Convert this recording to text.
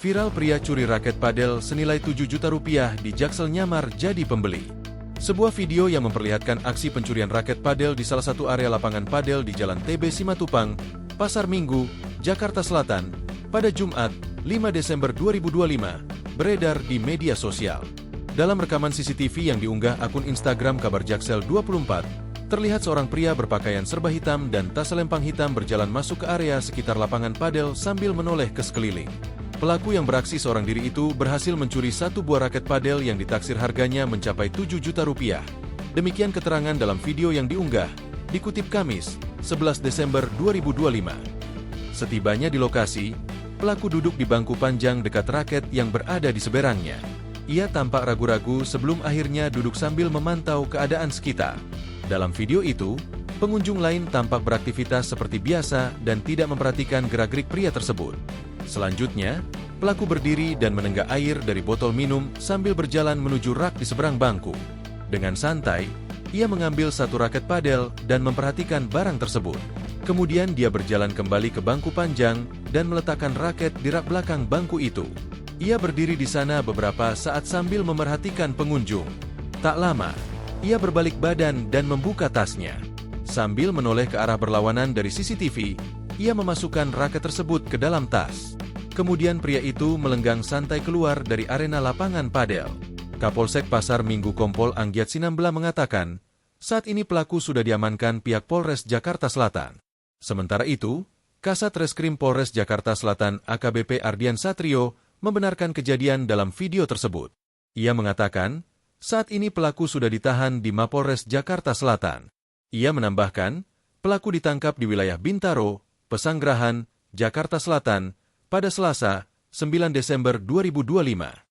Viral pria curi raket padel senilai 7 juta rupiah di Jaksel nyamar jadi pembeli. Sebuah video yang memperlihatkan aksi pencurian raket padel di salah satu area lapangan padel di Jalan TB Simatupang, Pasar Minggu, Jakarta Selatan, pada Jumat, 5 Desember 2025, beredar di media sosial. Dalam rekaman CCTV yang diunggah akun Instagram Kabar Jaksel 24, terlihat seorang pria berpakaian serba hitam dan tas selempang hitam berjalan masuk ke area sekitar lapangan padel sambil menoleh ke sekeliling. Pelaku yang beraksi seorang diri itu berhasil mencuri satu buah raket padel yang ditaksir harganya mencapai 7 juta rupiah. Demikian keterangan dalam video yang diunggah, dikutip Kamis, 11 Desember 2025. Setibanya di lokasi, pelaku duduk di bangku panjang dekat raket yang berada di seberangnya. Ia tampak ragu-ragu sebelum akhirnya duduk sambil memantau keadaan sekitar. Dalam video itu, pengunjung lain tampak beraktivitas seperti biasa dan tidak memperhatikan gerak-gerik pria tersebut. Selanjutnya, pelaku berdiri dan menenggak air dari botol minum sambil berjalan menuju rak di seberang bangku. Dengan santai, ia mengambil satu raket padel dan memperhatikan barang tersebut. Kemudian dia berjalan kembali ke bangku panjang dan meletakkan raket di rak belakang bangku itu. Ia berdiri di sana beberapa saat sambil memerhatikan pengunjung. Tak lama, ia berbalik badan dan membuka tasnya. Sambil menoleh ke arah berlawanan dari CCTV, ia memasukkan raket tersebut ke dalam tas. Kemudian pria itu melenggang santai keluar dari arena lapangan padel. Kapolsek Pasar Minggu Kompol Anggiat Sinambela mengatakan, saat ini pelaku sudah diamankan pihak Polres Jakarta Selatan. Sementara itu, Kasat Reskrim Polres Jakarta Selatan AKBP Ardian Satrio membenarkan kejadian dalam video tersebut. Ia mengatakan, saat ini pelaku sudah ditahan di Mapolres Jakarta Selatan. Ia menambahkan, pelaku ditangkap di wilayah Bintaro, Pesanggerahan, Jakarta Selatan, pada Selasa, 9 Desember 2025.